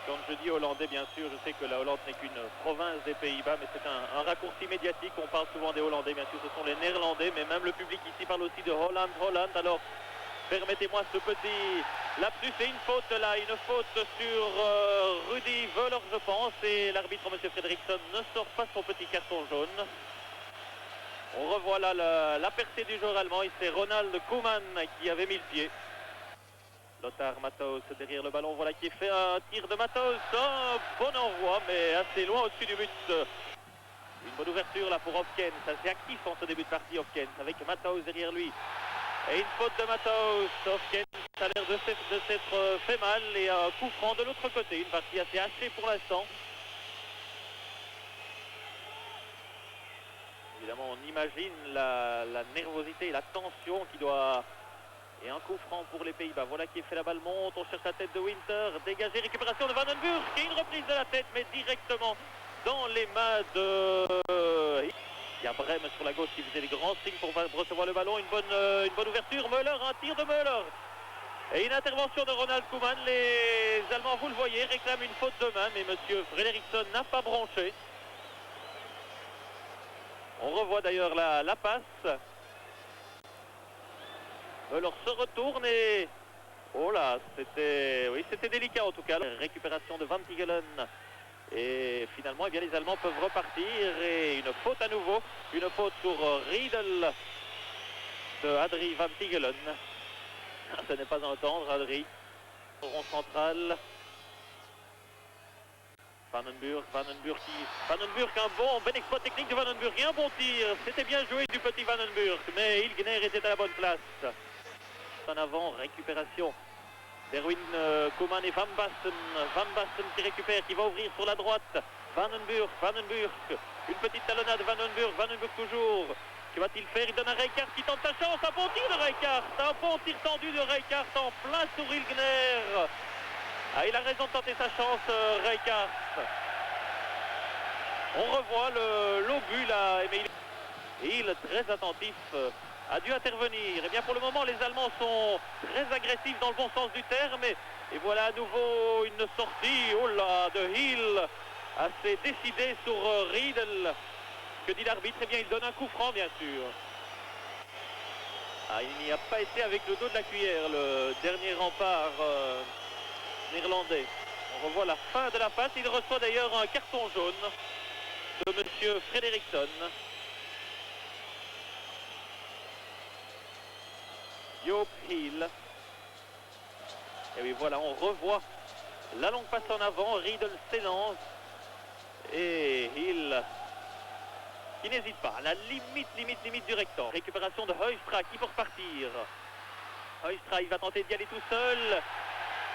Quand je dis hollandais, bien sûr, je sais que la Hollande n'est qu'une province des Pays-Bas, mais c'est un raccourci médiatique. On parle souvent des Hollandais, bien sûr, ce sont les Néerlandais, mais même le public ici parle aussi de Holland. Alors, permettez-moi ce petit lapsus et une faute là, une faute sur Rudy Völler, je pense, et l'arbitre, M. Fredriksson, ne sort pas son petit carton jaune. On revoit là la percée du joueur allemand, et c'est Ronald Koeman qui avait mis le pied. Lothar Matthaus derrière le ballon, voilà qui fait un tir de Matthaus, un bon envoi mais assez loin au-dessus du but. Une bonne ouverture là pour Hopkins, assez actif en ce début de partie Hopkins avec Matthaus derrière lui. Et une faute de Matthaus, Hopkins a l'air de s'être fait mal et un coup franc de l'autre côté, une partie assez hachée pour l'instant. Évidemment on imagine la nervosité et la tension qui doit... Et un coup franc pour les Pays-Bas. Voilà qui fait la balle monte. On cherche la tête de Winter. Dégagé, récupération de Vandenburg. Et une reprise de la tête, mais directement dans les mains de... Il y a Brem sur la gauche qui faisait les grands signes pour recevoir le ballon. Une bonne ouverture. Müller, un tir de Müller. Et une intervention de Ronald Koeman. Les Allemands, vous le voyez, réclament une faute de main. Mais M. Fredriksson n'a pas branché. On revoit d'ailleurs la passe. Müller se retourne et... Oh là, c'était délicat en tout cas. La récupération de Van Tigelen. Et finalement, eh bien, les Allemands peuvent repartir. Et une faute à nouveau. Une faute sur Riedel de Adrie Van Tigelen. Ce n'est pas à entendre, Adrie. Rond central. Vandenburg, un bon exploit technique de Vandenburg. Et un bon tir. C'était bien joué du petit Vandenburg. Mais Ilgner était à la bonne place. En avant, récupération d'Erwin Koeman et Van Basten. Van Basten qui récupère, qui va ouvrir sur la droite. Vandenburg, une petite talonnade, Vandenburg toujours. Que va-t-il faire? Il donne à Rijkaard qui tente sa chance. Un bon tir de Rijkaard, un bon tir tendu de Rijkaard en plein sur Ilgner. Ah, il a raison de tenter sa chance, Rijkaard. On revoit l'obus là, mais il est très attentif. A dû intervenir. Et bien pour le moment les Allemands sont très agressifs dans le bon sens du terme et voilà à nouveau une sortie de Hill assez décidée sur Riedel. Que dit l'arbitre? Eh bien il donne un coup franc bien sûr. Ah, il n'y a pas été avec le dos de la cuillère le dernier rempart néerlandais. On revoit la fin de la passe. Il reçoit d'ailleurs un carton jaune de M. Fredriksson. Joop Hill. Et oui, voilà, on revoit la longue passe en avant. Riedel s'élance. Et Hill qui n'hésite pas à la limite du rectangle. Récupération de Heustra qui peut repartir. Heustra, il va tenter d'y aller tout seul.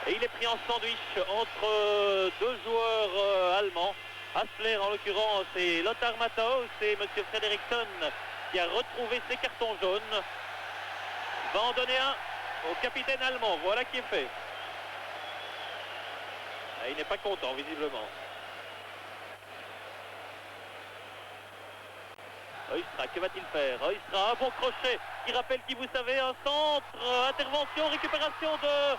Et il est pris en sandwich entre deux joueurs allemands. Hassler en l'occurrence et Lothar Matthaus et M. Fredriksson qui a retrouvé ses cartons jaunes. Va en donner un au capitaine allemand, voilà qui est fait. Et il n'est pas content visiblement. Heustra, que va-t-il faire? Heustra, un bon crochet qui rappelle qui vous savez, un centre, intervention, récupération de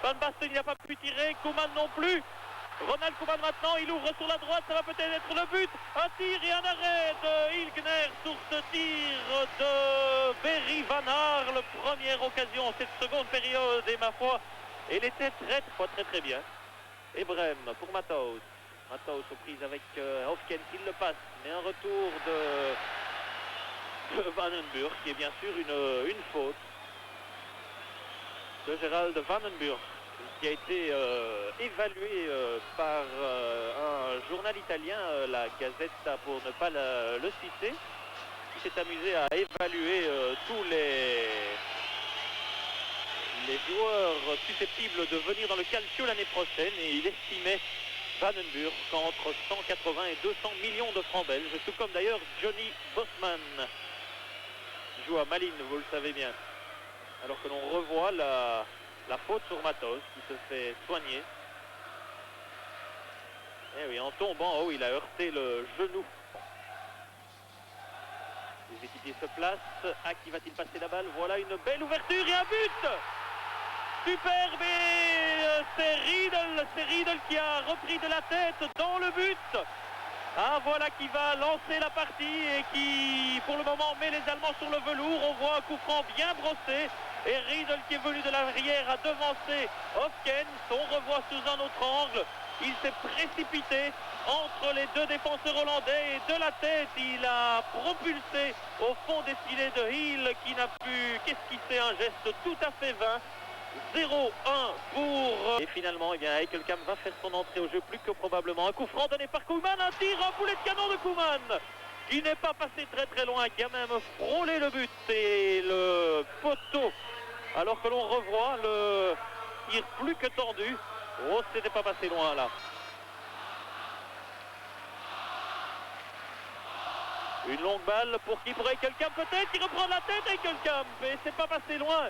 Van Basten, il n'a pas pu tirer, Koeman non plus. Ronald Koeman maintenant, il ouvre sur la droite, ça va peut-être être le but. Un tir et un arrêt de Ilgner sur ce tir de Berry Van Haar. La première occasion cette seconde période et ma foi, elle était très bien. Et Brem pour Matthaus. Matthaus aux prises avec Hopkins, il le passe. Mais un retour de Vandenburg qui est bien sûr une faute de Gerald Vandenburg, qui a été évalué par un journal italien, la Gazzetta pour ne pas le citer, qui s'est amusé à évaluer tous les joueurs susceptibles de venir dans le Calcio l'année prochaine et il estimait Vandenburg qu'entre 180 et 200 millions de francs belges, tout comme d'ailleurs Johnny Bosman, qui joue à Malines, vous le savez bien. Alors que l'on revoit la faute sur Matthaus qui se fait soigner. Et oui, en tombant en haut, il a heurté le genou. Les équipiers se placent. À qui va-t-il passer la balle? Voilà une belle ouverture et un but! superbe et c'est Riedel qui a repris de la tête dans le but. Ah, voilà qui va lancer la partie et qui pour le moment met les Allemands sur le velours. On voit un coup franc bien brossé et Riedel qui est venu de l'arrière a devancé Hofkens. On revoit sous un autre angle, il s'est précipité entre les deux défenseurs hollandais et de la tête il a propulsé au fond des filets de Hill qui n'a pu qu'esquisser un geste tout à fait vain. 0-1 pour... Et finalement, eh bien, Heikelkamp va faire son entrée au jeu plus que probablement. Un coup franc donné par Koeman, un tir, un boulet de canon de Koeman qui n'est pas passé très loin, qui a même frôlé le but et le poteau. Alors que l'on revoit le tir plus que tendu. Oh, c'était pas passé loin là. Une longue balle pour qui? Pour Heikelkamp peut-être, qui reprend la tête Heikelkamp, mais c'est pas passé loin.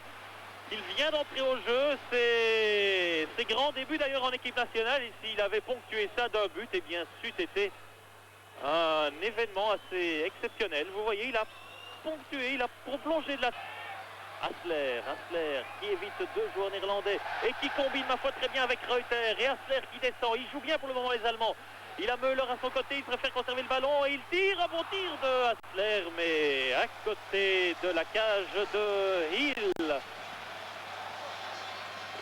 Il vient d'entrer au jeu, c'est ses grands débuts d'ailleurs en équipe nationale, et s'il avait ponctué ça d'un but, eh bien c'eût été un événement assez exceptionnel. Vous voyez, il a ponctué, il a plongé de la... Hassler qui évite deux joueurs néerlandais et qui combine ma foi très bien avec Reuter, et Hassler qui descend, il joue bien pour le moment les Allemands. Il a Müller à son côté, il préfère conserver le ballon et il tire, un bon tir de Hassler, mais à côté de la cage de Hill.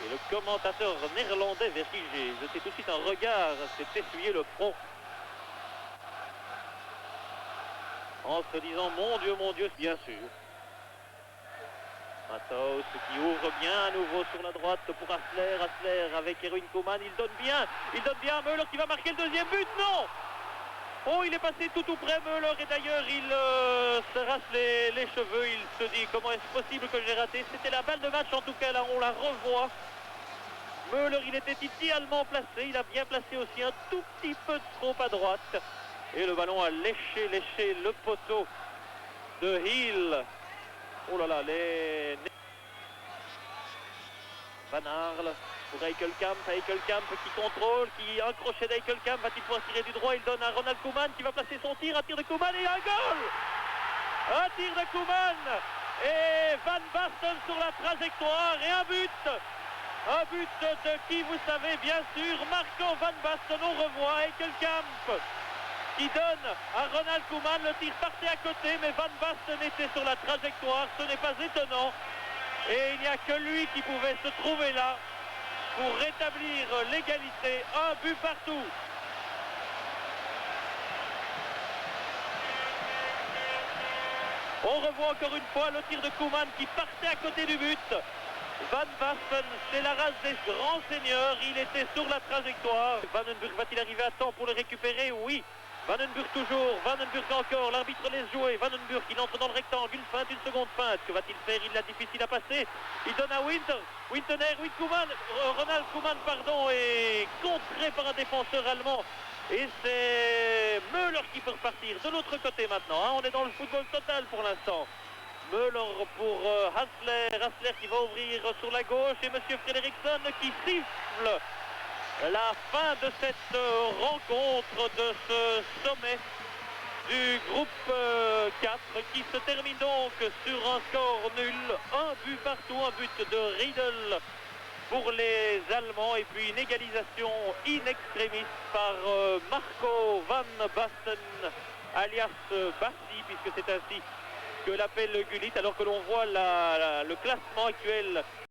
Et le commentateur néerlandais vertigé, jeté tout de suite un regard, s'est essuyé le front. En se disant, mon Dieu, bien sûr. Matos qui ouvre bien à nouveau sur la droite pour Hassler avec Erwin Koeman, il donne bien à Müller qui va marquer le deuxième but, non! Oh, il est passé tout près Müller et d'ailleurs il se rase les cheveux, il se dit comment est-ce possible que j'ai raté, c'était la balle de match en tout cas, là on la revoit. Müller, il était idéalement placé, il a bien placé aussi un tout petit peu trop à droite. Et le ballon a léché le poteau de Hill. Oh là là, les... Van Arle pour Heikelkamp qui contrôle, qui a un crochet d'Heikelkamp, va-t-il pouvoir tirer du droit? Il donne à Ronald Koeman qui va placer son tir, un tir de Koeman et un goal! Un tir de Koeman et Van Basten sur la trajectoire et un but! Un but de qui, vous savez, bien sûr, Marco Van Basten. On revoit Heikelkamp qui donne à Ronald Koeman, le tir partait à côté, mais Van Basten était sur la trajectoire, ce n'est pas étonnant. Et il n'y a que lui qui pouvait se trouver là pour rétablir l'égalité, un but partout. On revoit encore une fois le tir de Koeman qui partait à côté du but. Van Basten, c'est la race des grands seigneurs, il était sur la trajectoire. Vandenburg va-t-il arriver à temps pour le récupérer? Oui. Vandenburg toujours, Vandenburg encore, l'arbitre laisse jouer. Vandenburg, il entre dans le rectangle, une feinte, une seconde feinte. Que va-t-il faire? Il l'a difficile à passer. Il donne à Wintener, Ronald Koeman, pardon, est contré par un défenseur allemand. Et c'est Müller qui peut repartir de l'autre côté maintenant. Hein. On est dans le football total pour l'instant. Müller pour Hassler qui va ouvrir sur la gauche et Monsieur Frederiksen qui siffle la fin de cette rencontre, de ce sommet du groupe 4 qui se termine donc sur un score nul, un but partout, un but de Riedel pour les Allemands et puis une égalisation in extremis par Marco Van Basten alias Bassi, puisque c'est ainsi que l'appelle Gullit, alors que l'on voit le classement actuel